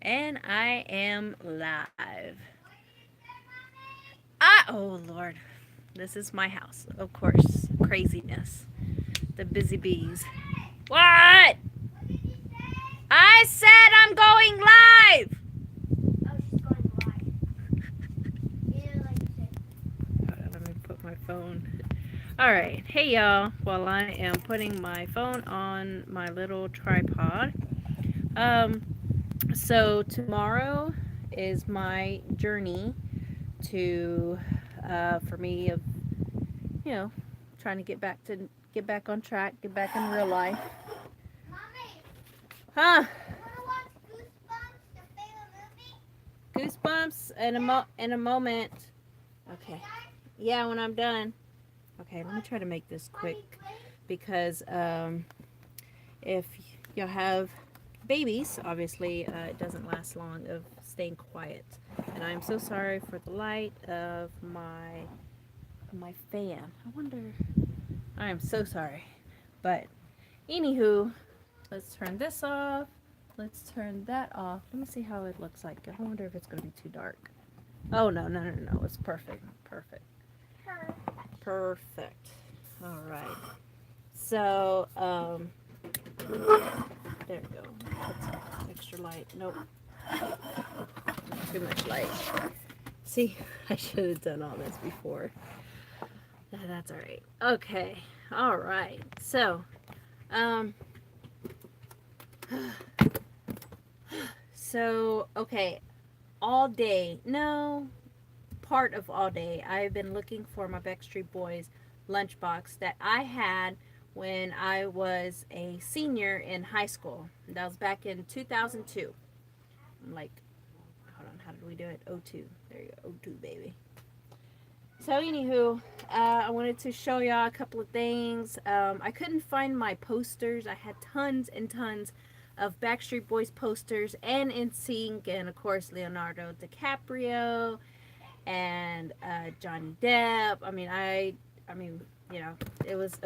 And I am live. Oh Lord. This is my house. Of course. Craziness. The busy bees. What? I said I'm going live. Oh, she's going live. Yeah, like you said. Hold on, let me put my phone. All right. Hey y'all. While I am putting my phone on my little tripod. Um so tomorrow is my journey to for me of trying to get back on track, get back in real life. Mommy, Huh? you wanna watch Goosebumps, the favorite movie? Goosebumps in a moment. Okay. Yeah, when I'm done. Okay, let me try to make this quick because if y'all have babies, obviously it doesn't last long of staying quiet. And I'm so sorry for the light of my fan. I wonder. I am so sorry, but anywho, let's turn this off. Let's turn that off. Let me see how it looks like. I wonder if it's going to be too dark. Oh, no, no, no, no. It's perfect. Perfect. Perfect. All right. So, there we go. Put some extra light. Nope. Too much light. See, I should have done all this before. That's all right. Okay. All right. So, um, okay. All day. No, part of all day, I've been looking for my Backstreet Boys lunchbox that I had when I was a senior in high school. That was back in 2002. I'm like, hold on, how did we do it? Oh 02. There you go, oh 02, baby. So, anywho, I wanted to show y'all a couple of things. I couldn't find my posters. I had tons and tons of Backstreet Boys posters and NSYNC, and of course Leonardo DiCaprio and Johnny Depp. I mean, it was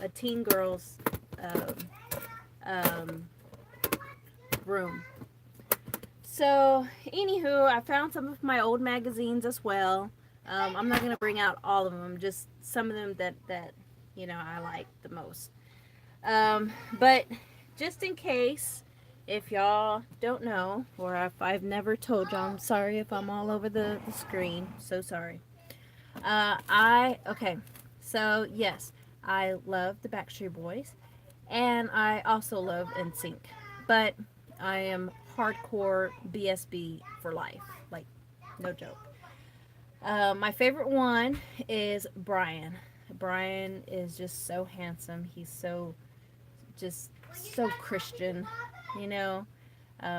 a teen girls um, um, room. So, anywho, I found some of my old magazines as well. I'm not gonna bring out all of them, just some of them that I like the most. But just in case, if y'all don't know, or if I've never told y'all, I'm sorry if I'm all over the screen. So sorry. Okay. So, yes, I love the Backstreet Boys, and I also love NSYNC. But I am hardcore BSB for life. Like, no joke. My favorite one is Brian. Brian is just so handsome. He's just so Christian, you know. I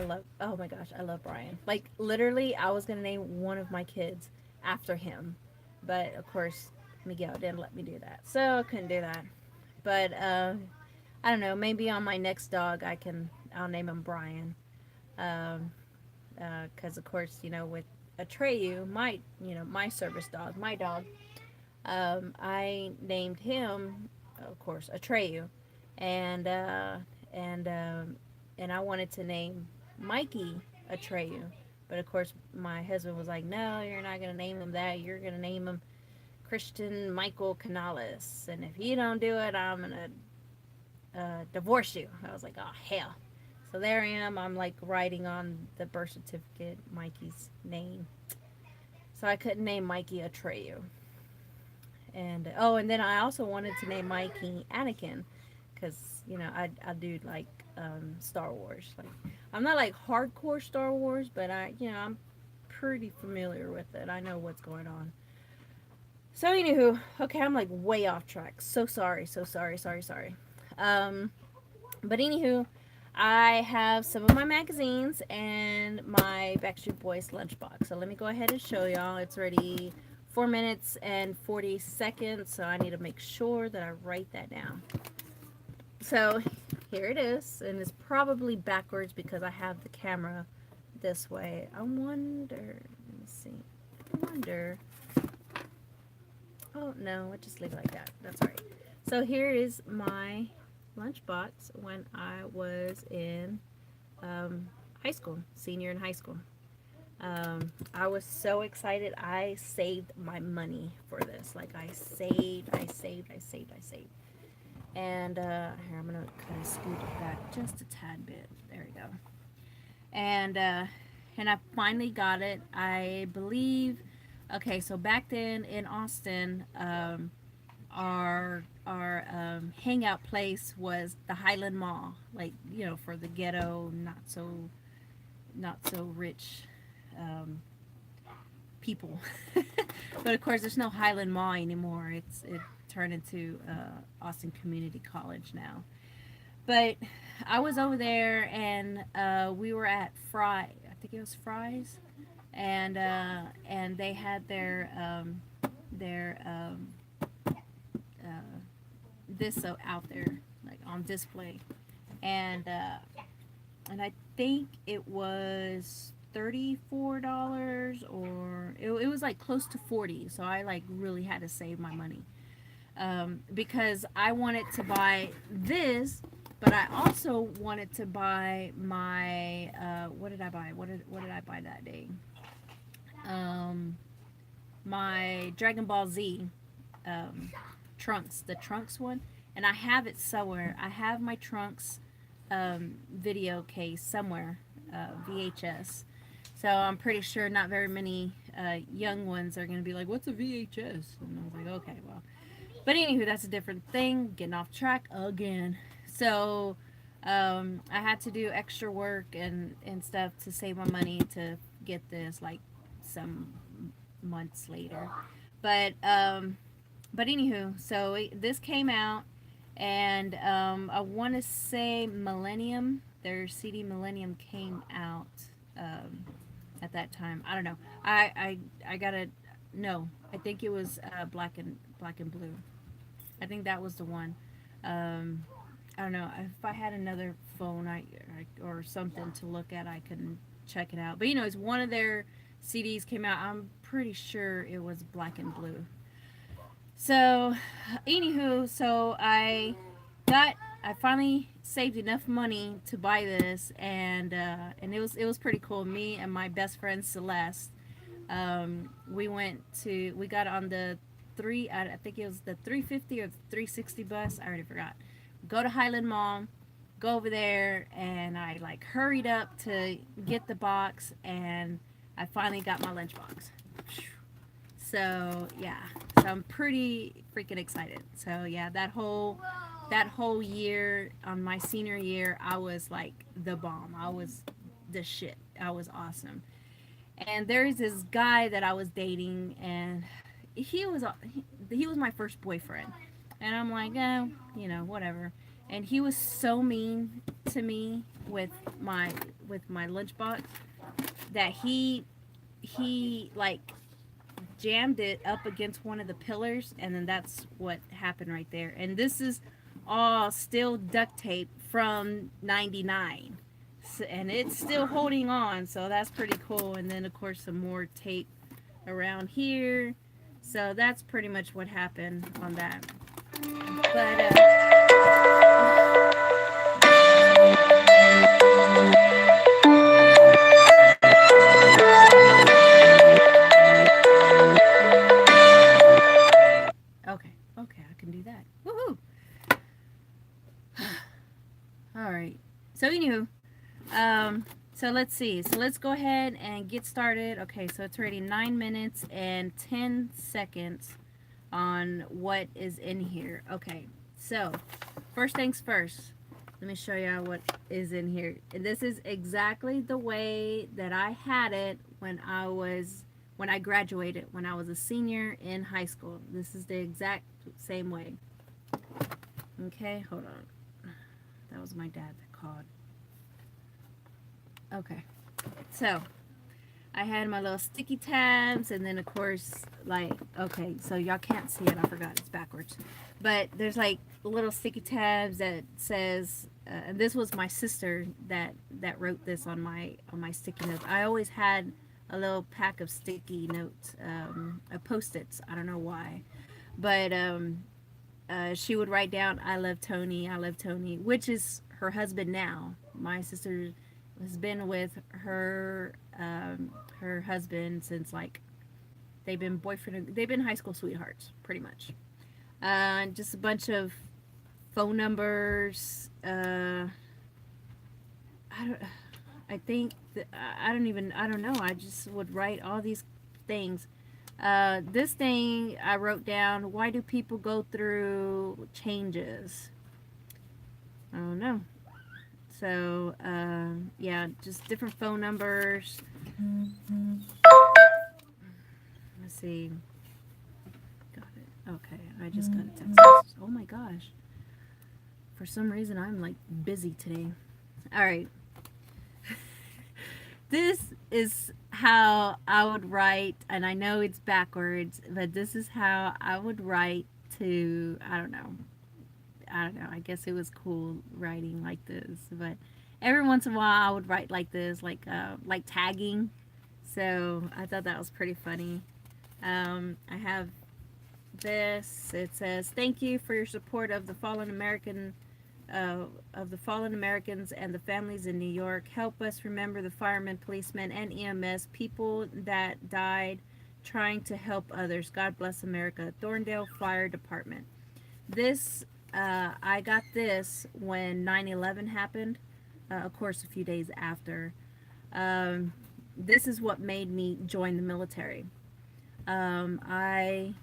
love. Oh my gosh, I love Brian. Like literally, I was gonna name one of my kids after him, but of course Miguel didn't let me do that, so I couldn't do that. But I don't know. Maybe on my next dog, I'll name him Brian. Um, because of course with Atreyu, my service dog, my dog, I named him, of course, Atreyu, and uh, and um, and I wanted to name Mikey Atreyu, but of course my husband was like, "No, you're not gonna name him that. You're gonna name him Christian Michael Canales, and if you don't do it, I'm gonna divorce you." I was like, "Oh hell." So there I am. I'm like writing on the birth certificate Mikey's name. So I couldn't name Mikey Atreyu. And oh, and then I also wanted to name Mikey Anakin because I do like Star Wars. Like I'm not like hardcore Star Wars, but I'm pretty familiar with it. I know what's going on. So anywho, okay, I'm like way off track. So sorry, so sorry, sorry, sorry. Um, but anywho, I have some of my magazines and my Backstreet Boys lunchbox. So let me go ahead and show y'all. It's already 4 minutes and 40 seconds, so I need to make sure that I write that down. So here it is, and it's probably backwards because I have the camera this way. I wonder, let me see. I wonder. Oh no, I just leave it like that. That's alright. So here is my lunchbox when I was in high school, senior in high school. I was so excited. I saved my money for this. Like I saved. And here, I'm gonna kind of scoot it back just a tad bit. There we go. And I finally got it. I believe. Okay, so back then in Austin, our hangout place was the Highland Mall, like, for the ghetto, not so rich um, people. But of course, there's no Highland Mall anymore. It turned into Austin Community College now. But I was over there, and we were at Fry. I think it was Fry's, and they had their this out there, like, on display, and I think it was $34, or it was like close to 40. So I like really had to save my money, because I wanted to buy this, but I also wanted to buy my what did I buy? What did I buy that day? Um, my Dragon Ball Z um, trunks, the trunks one, and I have it somewhere. I have my trunks video case somewhere, VHS. So I'm pretty sure not very many young ones are going to be like, "What's a VHS?" And I was like, "Okay, well." But anywho, that's a different thing. Getting off track again. So I had to do extra work and stuff to save my money to get this, like, some months later. But anywho, so this came out, and I want to say Millennium, their CD Millennium came out um, at that time. I don't know. I gotta no. I think it was Black and Blue. I think that was the one. Um, I don't know if I had another phone, or something to look at, I couldn't check it out. But it's one of their CDs came out. I'm pretty sure it was Black and Blue. So, anywho, so I finally saved enough money to buy this, and it was pretty cool. Me and my best friend Celeste, we got on the I think it was the 350 or the 360 bus. I already forgot. Go to Highland Mall, go over there, and I like hurried up to get the box, and I finally got my lunchbox. So yeah, so I'm pretty freaking excited. So yeah, that whole year, on my senior year, I was like the bomb. I was the shit. I was awesome. And there's this guy that I was dating, and he was my first boyfriend, and I'm like, whatever. And he was so mean to me with my lunchbox, that he like jammed it up against one of the pillars, and then that's what happened right there. And this is all still duct tape from 99. So, and it's still holding on, so that's pretty cool. And then of course some more tape around here. So that's pretty much what happened on that. But okay, okay, I can do that. Woohoo! All right. So anywho, so let's see. So let's go ahead and get started. Okay, so it's already 9 minutes and 10 seconds on what is in here. Okay, so first things first. Let me show you what is in here. And this is exactly the way that I had it when I graduated, when I was a senior in high school. This is the exact same way. Okay, hold on. That was my dad that called. Okay, so I had my little sticky tabs, and then of course, like, okay, so y'all can't see it. I forgot it's backwards, but there's like little sticky tabs that says, and this was my sister that wrote this on my sticky notes. I always had a little pack of sticky notes, post-its. I don't know why, but she would write down, "I love Tony, I love Tony," which is her husband now. My sister has been with her husband since like they've been high school sweethearts pretty much. Just a bunch of phone numbers. I don't. I think I don't know. I just would write all these things. This thing I wrote down. Why do people go through changes? I don't know. So yeah, just different phone numbers. Let's see. Got it. Okay, I just got a text message. Oh my gosh. For some reason, I'm like busy today. All right. This is how I would write, and I know it's backwards, but this is how I would write to, I don't know. I don't know. I guess it was cool writing like this, but every once in a while I would write like this, like tagging. So I thought that was pretty funny. I have this. It says, "Thank you for your support of the fallen Americans and the families in New York. Help us remember the firemen, policemen, and EMS people that died trying to help others. God bless America. Thorndale Fire Department." This, I got this when 9/11 happened, of course, a few days after. Um, this is what made me join the military. Um, I,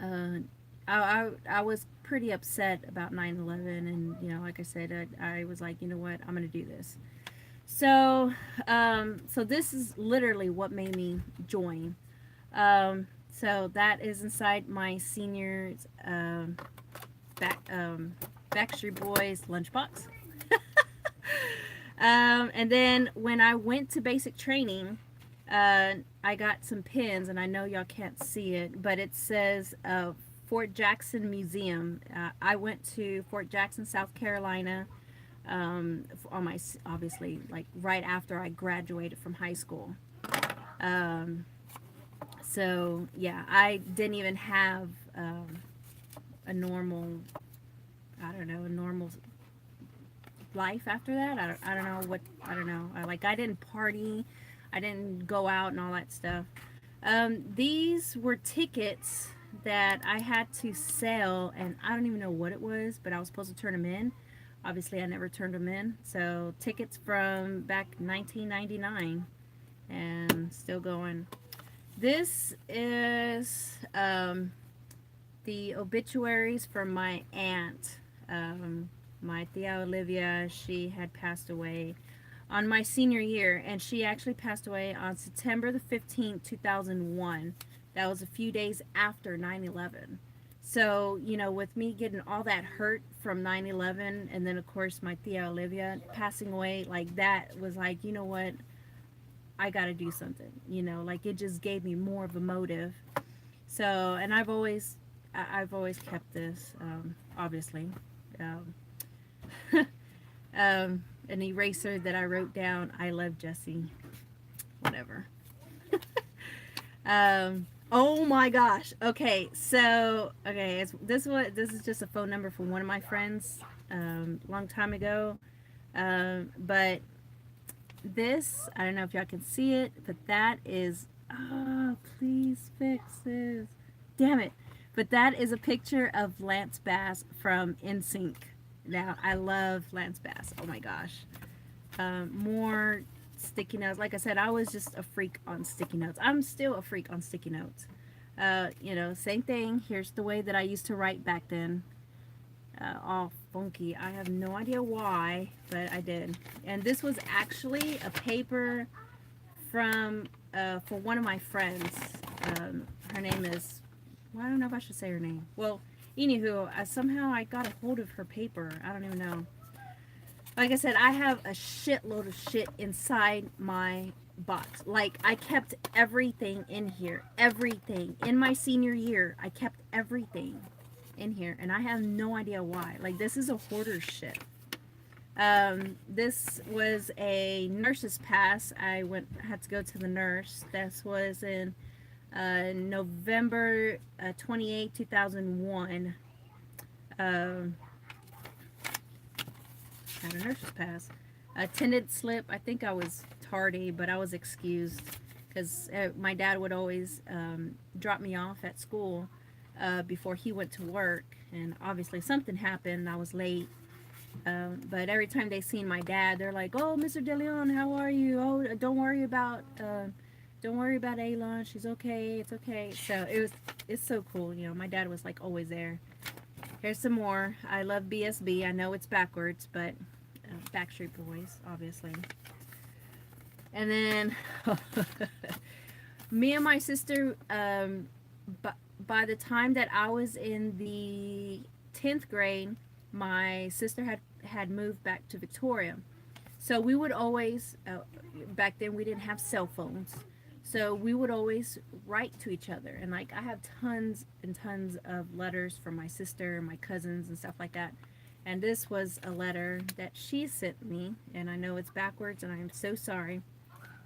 uh, I was pretty upset about 9/11, and like I said, I was like, you know what, I'm gonna do this. So so this is literally what made me join. So that is inside my seniors back Backstreet Boys lunchbox. And then when I went to basic training, I got some pins, and I know y'all can't see it, but it says Fort Jackson Museum. I went to Fort Jackson, South Carolina, on my, obviously, like right after I graduated from high school. Um, so yeah, I didn't even have a normal, I don't know, a normal life after that. I don't know what, I don't know. I didn't party, I didn't go out and all that stuff. These were tickets that I had to sell, and I don't even know what it was, but I was supposed to turn them in. Obviously, I never turned them in. So tickets from back 1999, and still going. This is the obituaries from my aunt. My Tia Olivia, she had passed away on my senior year, and she actually passed away on September the 15th, 2001. That was a few days after 9/11. So, with me getting all that hurt from 9/11, and then, of course, my Tia Olivia passing away, like, that was like, you know what? I got to do something, like, it just gave me more of a motive. So, and I've always kept this, obviously. Um, an eraser that I wrote down, "I love Jesse," whatever. Oh my gosh. Okay, so this is just a phone number from one of my friends, long time ago. But this, I don't know if y'all can see it, but that is, oh, please fix this. Damn it. But that is a picture of Lance Bass from NSYNC. Now, I love Lance Bass. Oh my gosh. More sticky notes. Like I said, I was just a freak on sticky notes. I'm still a freak on sticky notes. Same thing. Here's the way that I used to write back then. All funky. I have no idea why, but I did. And this was actually a paper from for one of my friends. Her name is, well, I don't know if I should say her name. Well, anywho, somehow I got a hold of her paper. I don't even know. Like I said, I have a shitload of shit inside my box. Like, I kept everything in here. Everything. In my senior year, I kept everything in here. And I have no idea why. Like, this is a hoarder shit. This was a nurse's pass. I had to go to the nurse. This was in November 28, 2001. Had a nurse's pass. Attendance slip. I think I was tardy, but I was excused because my dad would always drop me off at school before he went to work, and obviously something happened. I was late. But every time they seen my dad, they're like, "Oh, Mr. DeLeon, how are you? Oh, don't worry about Aylon. She's okay. It's okay." So it's so cool. You know, my dad was like always there. Here's some more. I love BSB. I know it's backwards, but Backstreet Boys, obviously. And then me and my sister, by the time that I was in the 10th grade, my sister had moved back to Victoria. So we would always, back then we didn't have cell phones. So we would always write to each other. And like I have tons and tons of letters from my sister and my cousins and stuff like that. And this was a letter that she sent me. And I know it's backwards and I'm so sorry.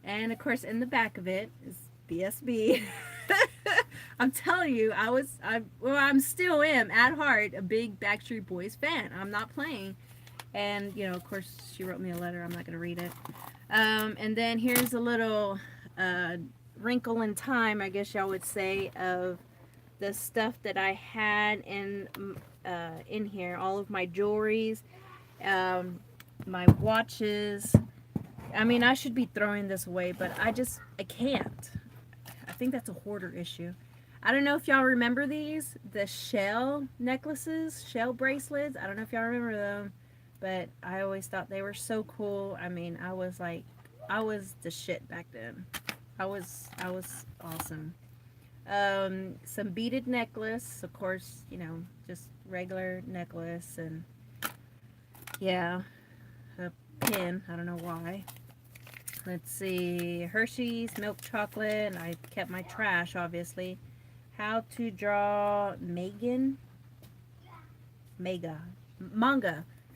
And of course, in the back of it is BSB. I'm telling you, I'm still am at heart a big Backstreet Boys fan. I'm not playing. And, you know, of course, she wrote me a letter. I'm not going to read it. And then here's a little wrinkle in time, I guess y'all would say, of the stuff that I had in here. All of my jewelries, my watches. I mean, I should be throwing this away, but I can't. I think that's a hoarder issue. I don't know if y'all remember these, the shell necklaces, shell bracelets. I don't know if y'all remember them, but I always thought they were so cool. I mean, I was the shit back then. I was awesome. Some beaded necklace, of course, you know, just regular necklace, and yeah, a pin. I don't know why. Let's see, Hershey's milk chocolate. I kept my trash, obviously. How to draw manga.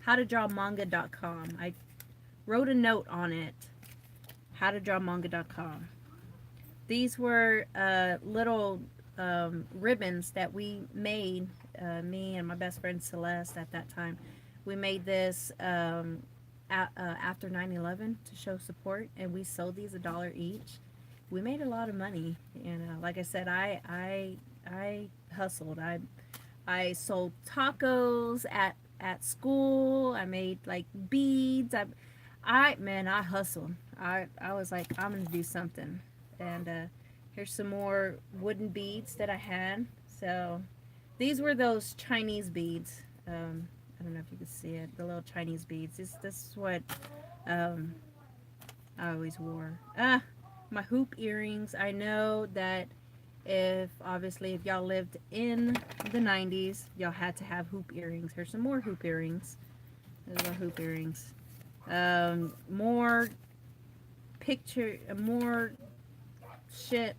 How to draw manga.com. I wrote a note on it. How to draw manga.com. These were little ribbons that we made, me and my best friend Celeste at that time. We made this after 9/11 to show support, and we sold these $1 each. We made a lot of money, and like I said, I hustled. I sold tacos at school. I made like beads. I hustled. I was like, I'm gonna do something. And here's some more wooden beads that I had. So these were those Chinese beads. I don't know if you can see it. The little Chinese beads. This is what I always wore. My hoop earrings. I know that obviously if y'all lived in the 90s, y'all had to have hoop earrings. Here's some more hoop earrings. Those are hoop earrings. More shit.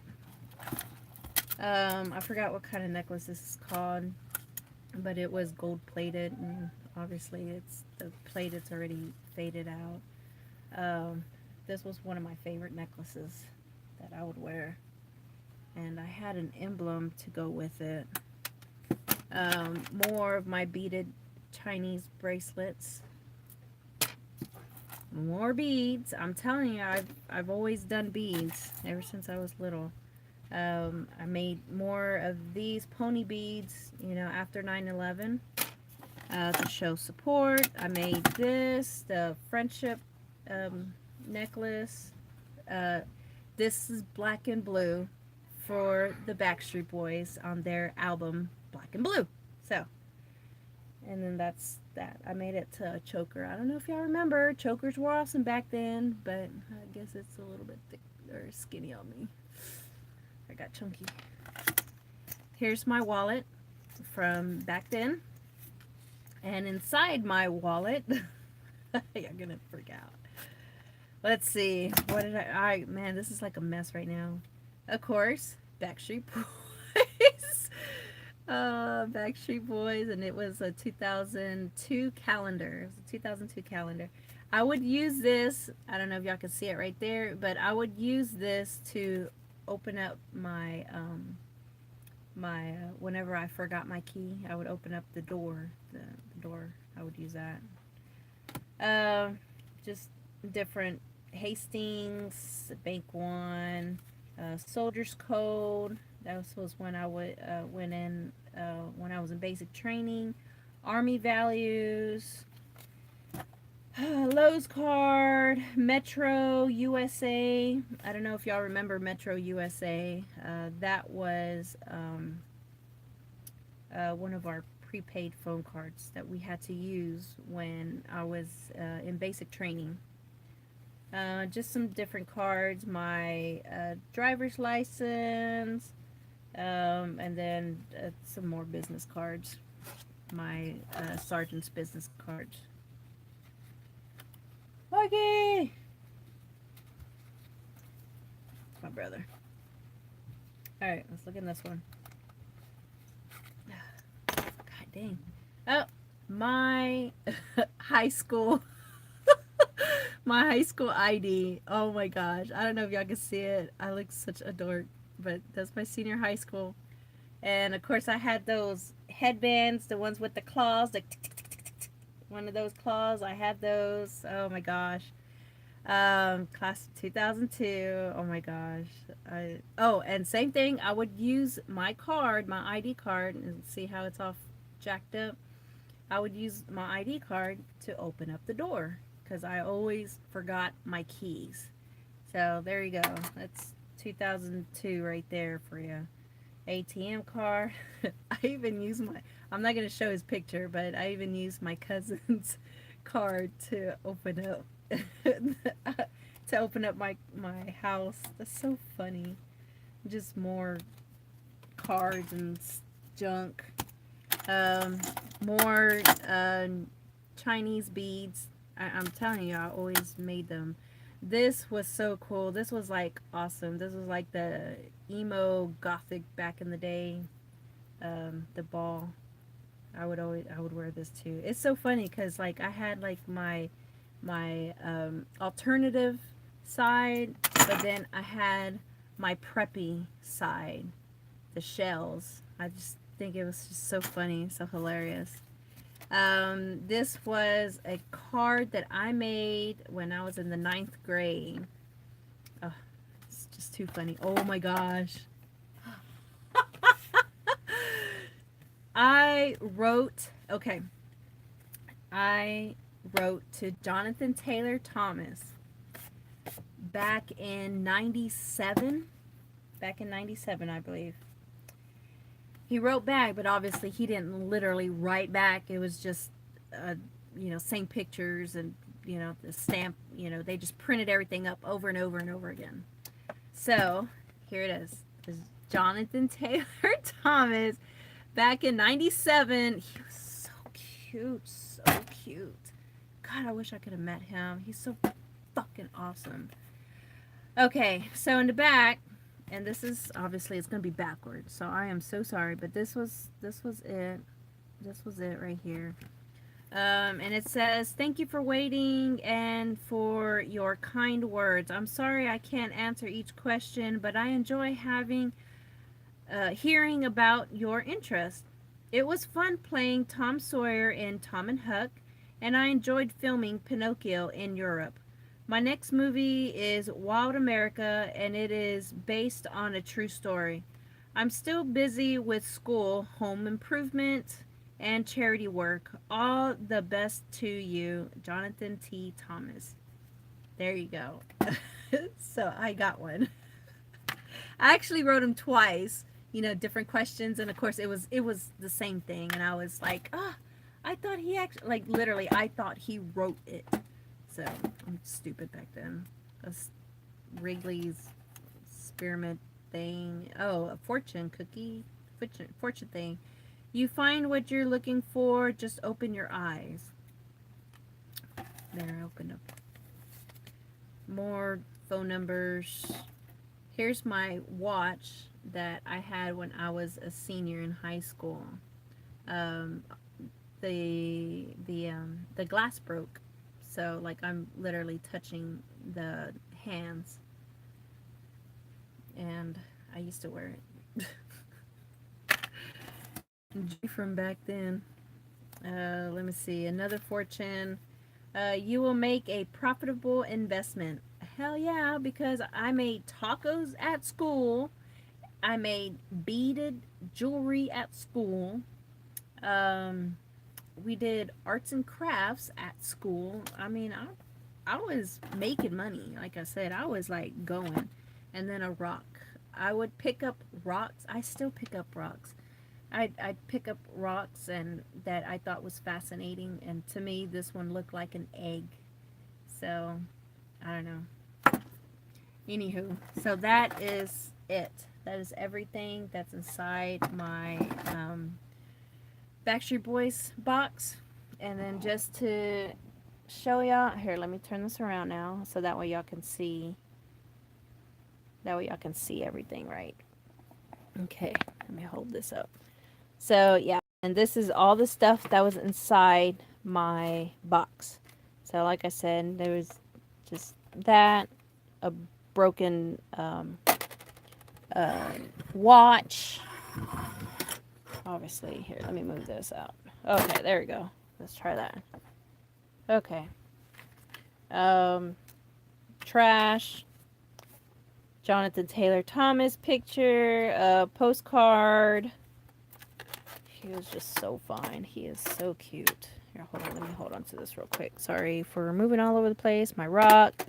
I forgot what kind of necklace this is called, but it was gold plated, and obviously it's the plate. It's already faded out. This was one of my favorite necklaces that I would wear, and I had an emblem to go with it. More of my beaded Chinese bracelets. More beads. I'm telling you, I've always done beads ever since I was little. I made more of these pony beads, you know, after 9/11 to show support. I made this, the friendship necklace. This is black and blue for the Backstreet Boys on their album Black and Blue. So, and then that's that. I made it to a choker. I don't know if y'all remember, chokers were awesome back then, but I guess it's a little bit thick or skinny on me. I got chunky. Here's my wallet from back then. And inside my wallet, you're gonna freak out. Let's see. What did man, this is like a mess right now. Of course, Backstreet Boys. Backstreet Boys, and it was a 2002 calendar. It was a 2002 calendar. I would use this, I don't know if y'all can see it right there, but I would use this to open up my whenever I forgot my key, I would open up the door. The door. I would use that. Just different Hastings, Bank One, Soldier's Code. That was when I went in when I was in basic training. Army Values, Lowe's card, Metro USA. I don't know if y'all remember Metro USA. That was one of our prepaid phone cards that we had to use when I was in basic training. Just some different cards, my driver's license, and then some more business cards, my sergeant's business cards. Okay, my brother. All right, let's look at this one. God dang. Oh, my high school. My high school ID. Oh my gosh. I don't know if y'all can see it. I look such a dork, but that's my senior high school. And of course, I had those headbands, the ones with the claws, like one of those claws. I had those. Oh my gosh. Class of 2002. Oh my gosh. And same thing. I would use my card, my ID card, and see how it's all jacked up. I would use my ID card to open up the door because I always forgot my keys. So there you go. That's 2002 right there for you. ATM card. I even use my, I'm not going to show his picture, but I even used my cousin's card to open up to open up my house. That's so funny. Just more cards and junk. Um, More Chinese beads. I'm telling you, I always made them. This was so cool. This was like awesome. This was like the emo gothic back in the day. The ball. I would wear this too. It's so funny because like I had like my alternative side, but then I had my preppy side, the shells. I just think it was just so funny, so hilarious. This was a card that I made when I was in the ninth grade. Oh, it's just too funny. Oh my gosh. Okay, I wrote to Jonathan Taylor Thomas back in 97. Back in 97, I believe. He wrote back, but obviously he didn't literally write back. It was just, same pictures and, the stamp, they just printed everything up over and over and over again. So here it is. This is Jonathan Taylor Thomas back in 97. He was so cute, so cute. God, I wish I could have met him. He's so fucking awesome. Okay, so in the back, and this is obviously it's gonna be backwards, so I am so sorry, but this was it. This was it right here. And it says, "Thank you for waiting and for your kind words. I'm sorry I can't answer each question, but I enjoy hearing about your interest. It was fun playing Tom Sawyer in Tom and Huck, and I enjoyed filming Pinocchio in Europe. My next movie is Wild America, and it is based on a true story. I'm still busy with school, home improvement, and charity work. All the best to you, Jonathan T. Thomas." There you go. So I got one. I actually wrote him twice, different questions, and of course it was the same thing, and I was like, I thought he actually, like, literally, I thought he wrote it. So I'm stupid back then. Wrigley's spearmint thing. Oh, a fortune cookie. Fortune thing. You find what you're looking for, just open your eyes. There, I opened up. More phone numbers. Here's my watch that I had when I was a senior in high school. Um, the glass broke, so like I'm literally touching the hands, and I used to wear it. From back then. Let me see, another fortune. You will make a profitable investment. Hell yeah, because I made tacos at school. I made beaded jewelry at school. Um, we did arts and crafts at school. I mean, I was making money. Like I said, I was like going. And then a rock. I would pick up rocks. I still pick up rocks. I'd pick up rocks and that I thought was fascinating. And to me, this one looked like an egg. So, I don't know. Anywho, so that is it. That is everything that's inside my Backstreet Boys box. And then just to show y'all, here, let me turn this around now so that way y'all can see. That way y'all can see everything right. Okay, let me hold this up. So yeah, and this is all the stuff that was inside my box. So like I said, there was just that, a broken watch. Obviously, here, let me move this out. Okay, there we go. Let's try that. Okay. Trash. Jonathan Taylor Thomas picture. Postcard. He was just so fine. He is so cute. Here, hold on. Let me hold on to this real quick. Sorry for moving all over the place. My rock.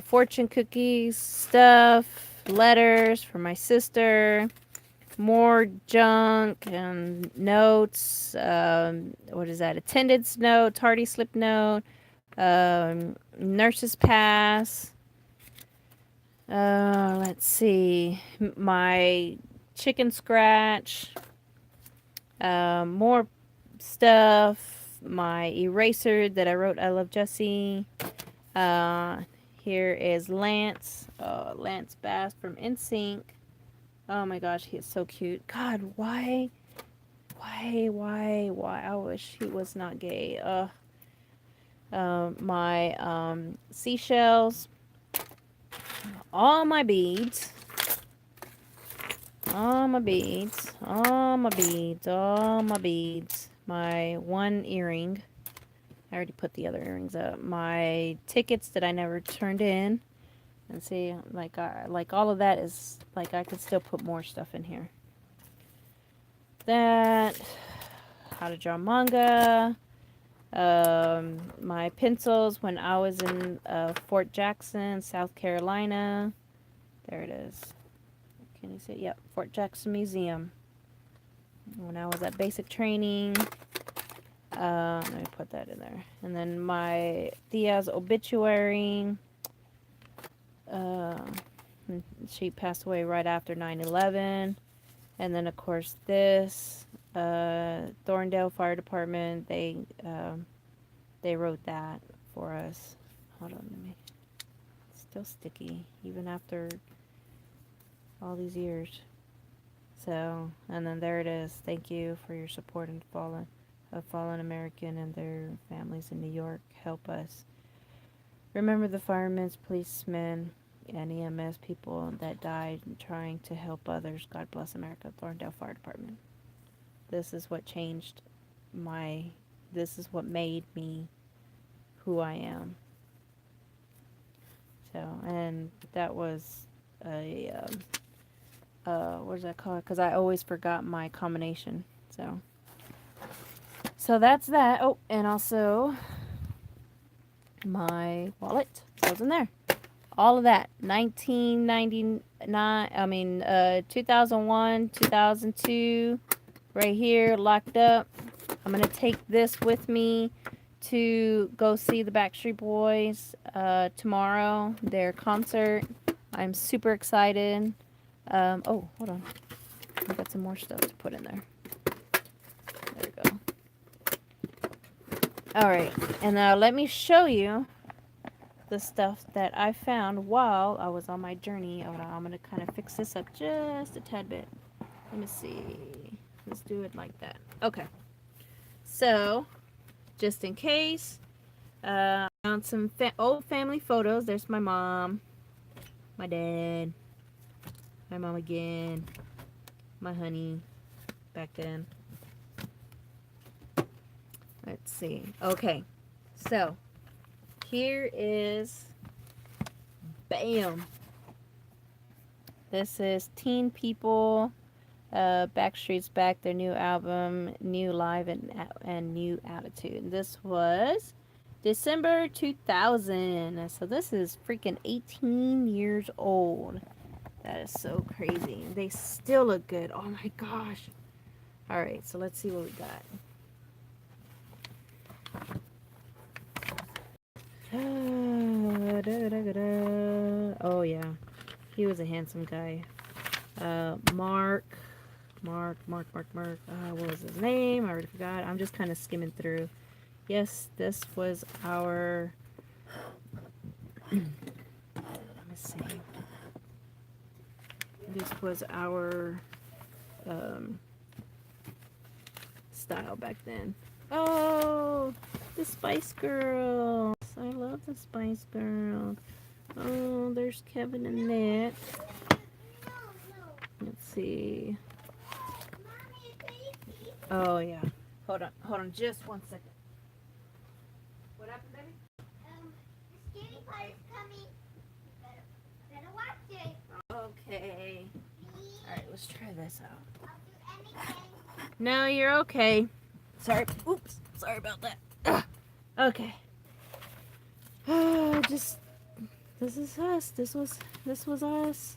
Fortune cookies. Stuff. Letters for my sister. More junk and notes. What is that? Attendance note. Tardy slip note. Nurse's pass. Let's see. My chicken scratch. More stuff. My eraser that I wrote I Love Jessie. Here is Lance. Lance Bass from NSYNC. Oh my gosh, he is so cute. God, why? I wish he was not gay. My seashells. All my beads. All my beads. All my beads. All my beads. My one earring. I already put the other earrings up. My tickets that I never turned in. And see, like all of that is, like, I could still put more stuff in here. That, how to draw manga. My pencils when I was in Fort Jackson, South Carolina. There it is. Can you see it? Yep, Fort Jackson Museum. When I was at basic training. Let me put that in there. And then my Thea's obituary. She passed away right after 9/11. And then, of course, this Thorndale Fire Department. They wrote that for us. Hold on, let me. It's still sticky, even after all these years. So, and then there it is. Thank you for your support and fallen American and their families in New York. Help us. Remember the firemen, policemen, and EMS people that died trying to help others. God bless America. Thorndale Fire Department. This is what changed this is what made me who I am. So, and that was what is that called? Because I always forgot my combination. So that's that. Oh, and also my wallet goes in there. All of that. 2001, 2002, right here, locked up. I'm going to take this with me to go see the Backstreet Boys tomorrow, their concert. I'm super excited. Oh, hold on. I got some more stuff to put in there. There we go. Alright, and now let me show you the stuff that I found while I was on my journey. I'm going to kind of fix this up just a tad bit. Let me see. Let's do it like that. Okay. So, just in case, I found some old family photos. There's my mom, my dad, my mom again, my honey back then. Let's see. Okay. So, here is, bam. This is Teen People. Backstreet's Back, their new album, New Live and New Attitude. This was December 2000. So this is freaking 18 years old. That is so crazy. They still look good. Oh my gosh. All right, so let's see what we got. Oh yeah, he was a handsome guy. Mark. What was his name? I already forgot. I'm just kind of skimming through. Yes, this was our. Let me see. This was our style back then. Oh, the Spice Girls. I love the Spice Girls. Oh, there's Kevin and Nick. Let's see. Oh, yeah. Hold on just 1 second. What happened, baby? The skinny part is coming. Better watch it. Okay. Alright, let's try this out. I'll do anything. No, you're okay. Sorry. Oops. Sorry about that. Ugh. Okay. Just, this is us. This was us.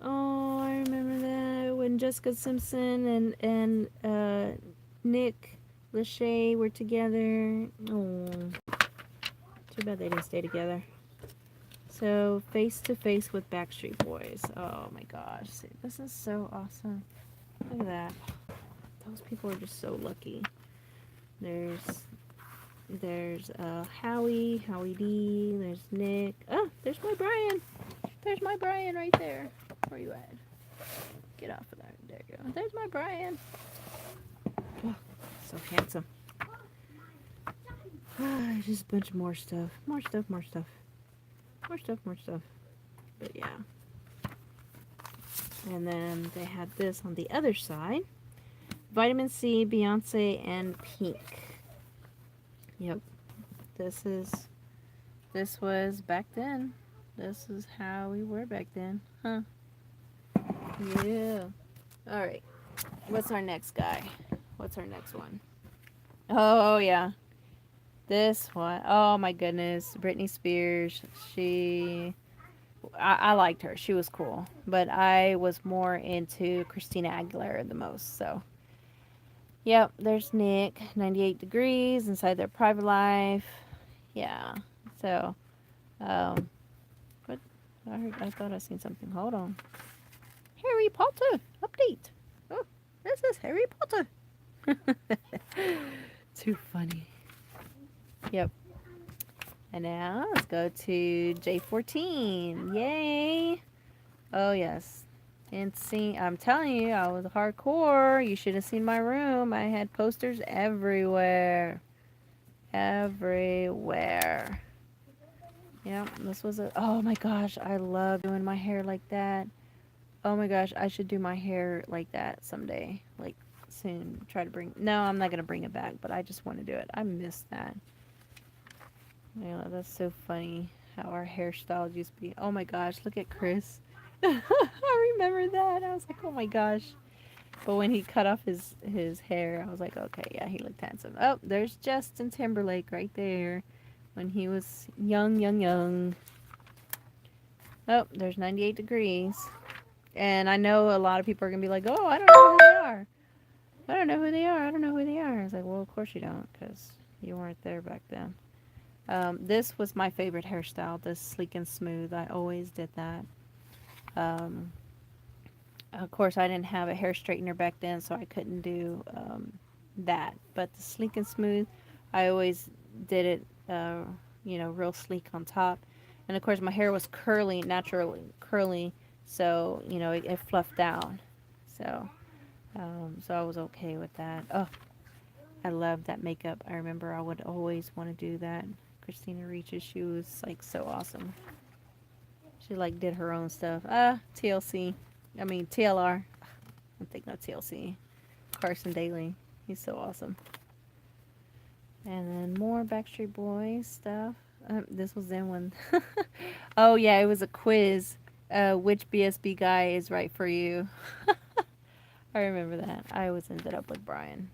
Oh, I remember that when Jessica Simpson and Nick Lachey were together. Oh, too bad they didn't stay together. So, Face to Face with Backstreet Boys. Oh my gosh, see, this is so awesome. Look at that. Those people are just so lucky. There's Howie D. There's Nick. Oh, there's my Brian. There's my Brian right there. Where you at? Get off of that. There you go. There's my Brian. Oh, so handsome. Just a bunch of more stuff. More stuff. But yeah. And then they had this on the other side. Vitamin C, Beyonce, and Pink. Yep. This was back then. This is how we were back then. Huh. Yeah. Alright. What's our next guy? What's our next one? Oh, yeah. This one. Oh, my goodness. Britney Spears. I liked her. She was cool. But I was more into Christina Aguilera the most, so. Yep, there's Nick. 98 Degrees. Inside Their Private Life. Yeah. So, what? I thought I seen something. Hold on. Harry Potter update. Oh, this is Harry Potter. Too funny. Yep. And now let's go to J14. Yay. Oh, yes. And see, I'm telling you, I was hardcore. You should have seen my room. I had posters everywhere. Everywhere. Yep, this was oh my gosh, I love doing my hair like that. Oh my gosh, I should do my hair like that someday. Like, soon. Try to bring, no, I'm not going to bring it back, but I just want to do it. I miss that. Yeah, that's so funny how our hairstyles used to be. Oh my gosh, look at Chris. I remember that. I was like, oh my gosh. But when he cut off his hair, I was like, okay, yeah, he looked handsome. Oh, there's Justin Timberlake right there when he was young. Oh, there's 98 Degrees. And I know a lot of people are going to be like, oh, I don't know who they are. I don't know who they are. I was like, well, of course you don't, because you weren't there back then. This was my favorite hairstyle, this sleek and smooth. I always did that. Of course, I didn't have a hair straightener back then, so I couldn't do that. But the sleek and smooth, I always did it, real sleek on top. And of course, my hair was curly, naturally curly, so, it fluffed down. So, so I was okay with that. Oh, I loved that makeup. I remember I would always want to do that. Christina Ricci, she was like so awesome. She like did her own stuff. TLC. I mean TLR. I'm thinking of TLC. Carson Daly. He's so awesome. And then more Backstreet Boys stuff. This was in one. Oh yeah, it was a quiz. Which BSB guy is right for you? I remember that. I always ended up with Brian.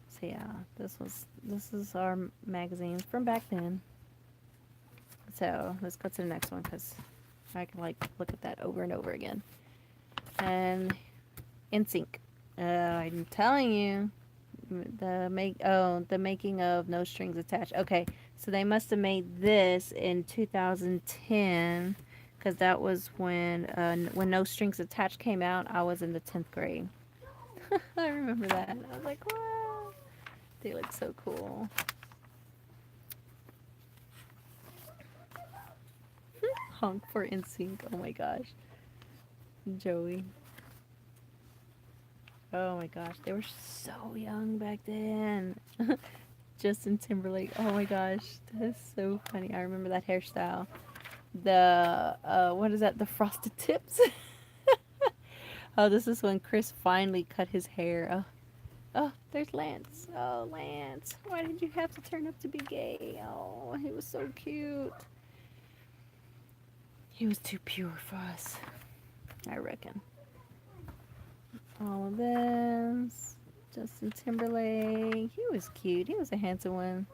So yeah, this is our magazines from back then. So let's go to the next one because I can like look at that over and over again. And NSYNC. I'm telling you, the making of No Strings Attached. Okay, so they must have made this in 2010 because that was when No Strings Attached came out. I was in the 10th grade. I remember that. I was like, wow, they look so cool. Honk for NSYNC. Oh my gosh, Joey. Oh my gosh, they were so young back then. Justin Timberlake. Oh my gosh, that is so funny. I remember that hairstyle. The what is that? The frosted tips. Oh, this is when Chris finally cut his hair. Oh, oh, there's Lance. Oh, Lance, why did you have to turn up to be gay? Oh, he was so cute. He was too pure for us, I reckon. All of this. Justin Timberlake. He was cute. He was a handsome one.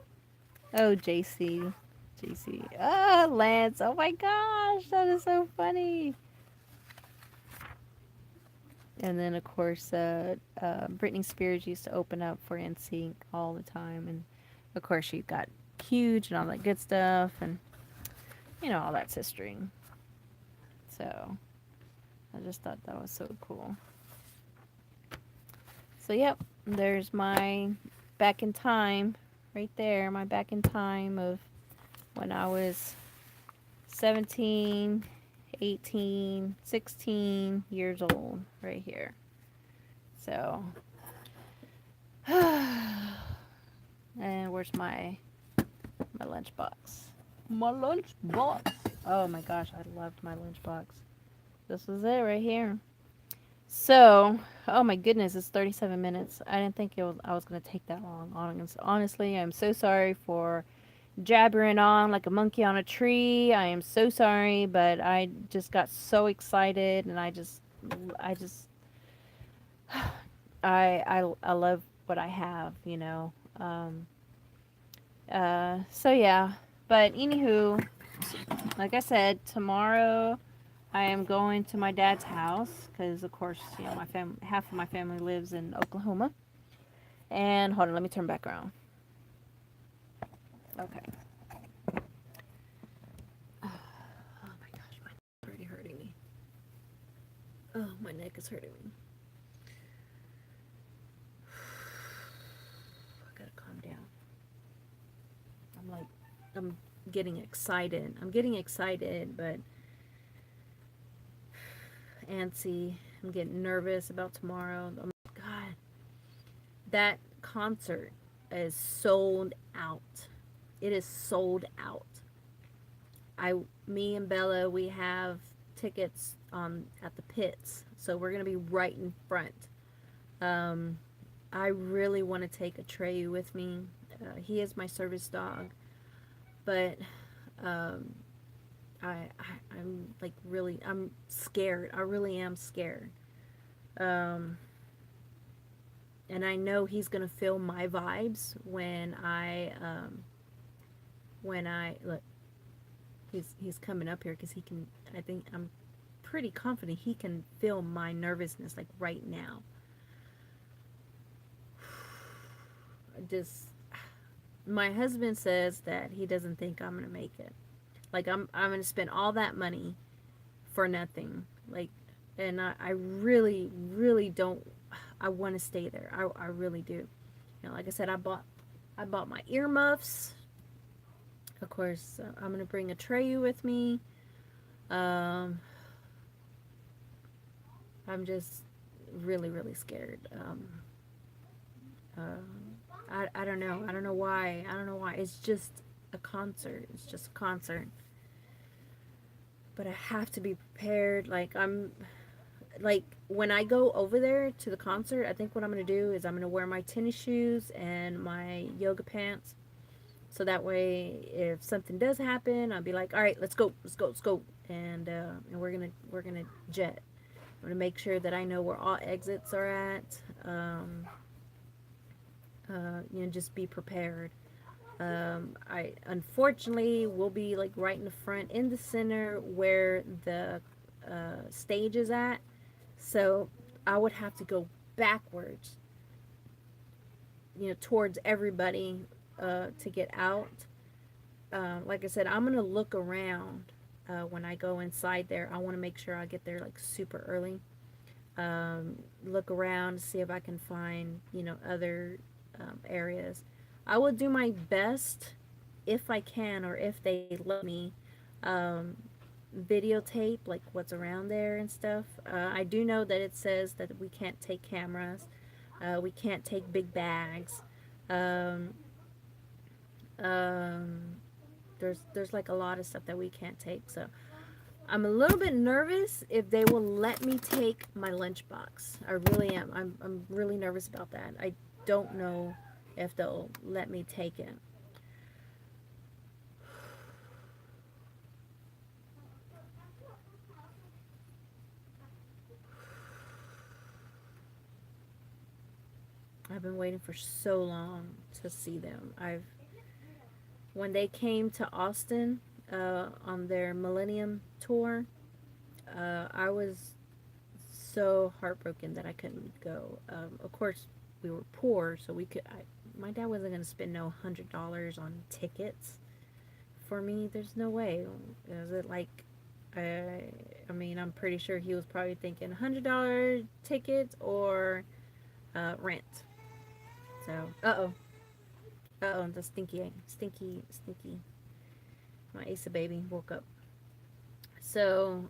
Oh, JC. JC. Ah, Lance. Oh my gosh, that is so funny. And then, of course, Britney Spears used to open up for NSYNC all the time. And, of course, she got huge and all that good stuff. And, all that's history. So, I just thought that was so cool. So, yep, there's my back in time right there. My back in time of when I was 17, 18, 16 years old right here. So, and where's my lunchbox? My lunchbox. Oh my gosh, I loved my lunchbox. This was it right here. So, oh my goodness, it's 37 minutes. I didn't think I was going to take that long. Honestly, I'm so sorry for jabbering on like a monkey on a tree. I am so sorry, but I just got so excited and I just I love what I have. So yeah, but anywho, like I said, tomorrow I am going to my dad's house because, of course, my half of my family lives in Oklahoma. And hold on, let me turn back around. Okay. Oh my gosh, my neck is already hurting me. Oh, my neck is hurting me. I gotta calm down. I'm getting excited. I'm getting excited, but antsy. I'm getting nervous about tomorrow. Oh my God, that concert is sold out. It is sold out. I, me and Bella, we have tickets at the pits, so we're gonna be right in front. Um, I really want to take a Treyu with me. He is my service dog, but um, I'm like really, I'm scared. I really am scared. Um, and I know he's gonna feel my vibes when I look. He's coming up here because he can. I think I'm pretty confident he can feel my nervousness like right now. Just my husband says that he doesn't think I'm gonna make it. Like I'm gonna spend all that money for nothing. Like, and I really really don't. I want to stay there. I really do. Like I said, I bought my earmuffs. Of course, I'm gonna bring a Treyu with me. Um, I'm just really really scared. I don't know. I don't know why. I don't know why. It's just a concert. It's just a concert. But I have to be prepared. Like like when I go over there to the concert, I think what I'm gonna do is I'm gonna wear my tennis shoes and my yoga pants, so that way if something does happen, I'll be like, all right, let's go, let's go, let's go, and we're gonna jet. I'm gonna make sure that I know where all exits are at. Just be prepared. I unfortunately will be like right in the front, in the center where the stage is at. So I would have to go backwards, towards everybody to get out. Like I said, I'm gonna look around when I go inside there. I want to make sure I get there like super early. Look around, see if I can find other areas. I will do my best if I can, or if they let me, um, videotape like what's around there and stuff. I do know that it says that we can't take cameras, we can't take big bags. Um, um, there's like a lot of stuff that we can't take. So I'm a little bit nervous if they will let me take my lunchbox. I really am. I'm really nervous about that. I don't know if they'll let me take it. I've been waiting for so long to see them. When they came to Austin on their Millennium tour, I was so heartbroken that I couldn't go. Of course, we were poor, so we could. My dad wasn't gonna spend no $100 on tickets for me. There's no way. Is it like? I mean, I'm pretty sure he was probably thinking $100 tickets or rent. So, the stinky. My Asa baby woke up. So,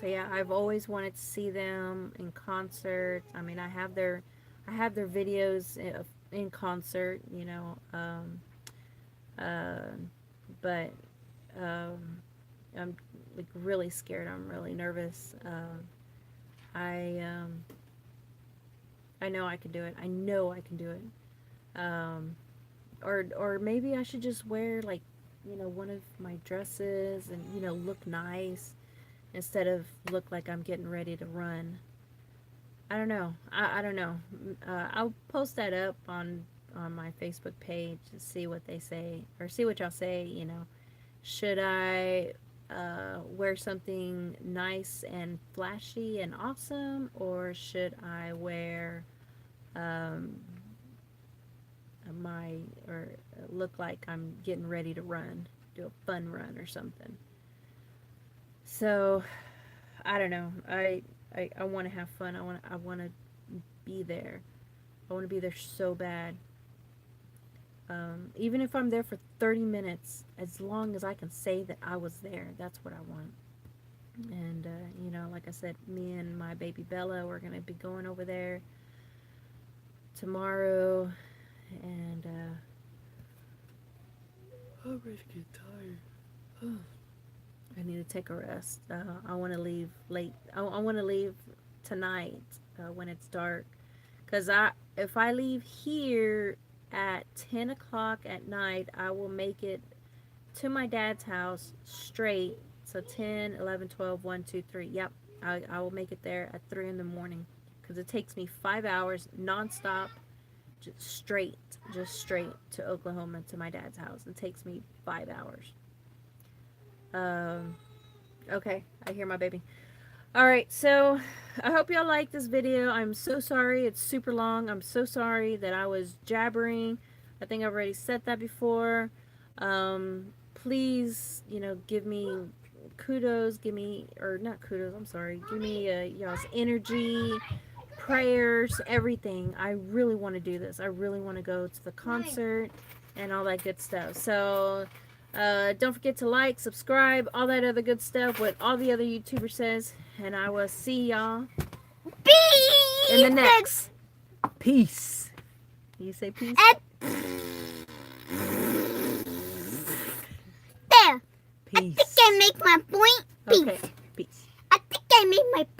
yeah, I've always wanted to see them in concert. I mean, I have their videos in concert, uh, but I'm like really scared. I'm really nervous. I I know I can do it. I know I can do it. Or maybe I should just wear like one of my dresses and look nice instead of look like I'm getting ready to run. I don't know. I don't know. I'll post that up on my Facebook page to see what they say, or see what y'all say. Should I wear something nice and flashy and awesome, or should I wear um, or look like I'm getting ready to run, do a fun run or something? So I don't know. I want to have fun. I want to be there. I want to be there so bad. Even if I'm there for 30 minutes, as long as I can say that I was there, that's what I want. And, like I said, me and my baby Bella, we're going to be going over there tomorrow. And, I'm ready to get tired. I need to take a rest. I want to leave late. I want to leave tonight when it's dark. Because if I leave here at 10 o'clock at night, I will make it to my dad's house straight. So 10, 11, 12, 1, 2, 3. Yep, I will make it there at 3 in the morning. Because it takes me 5 hours nonstop, just straight to Oklahoma to my dad's house. It takes me 5 hours. Okay, I hear my baby. Alright, so I hope y'all like this video. I'm so sorry it's super long. I'm so sorry that I was jabbering. I think I've already said that before. Please, give me kudos, or not kudos, I'm sorry. Give me y'all's energy, prayers, everything. I really want to do this. I really want to go to the concert and all that good stuff. So, don't forget to like, subscribe, all that other good stuff, what all the other YouTubers says. And I will see y'all in the next. Peace. You say peace? There. Peace. I think I make my point. Peace. Okay. Peace. I think I made my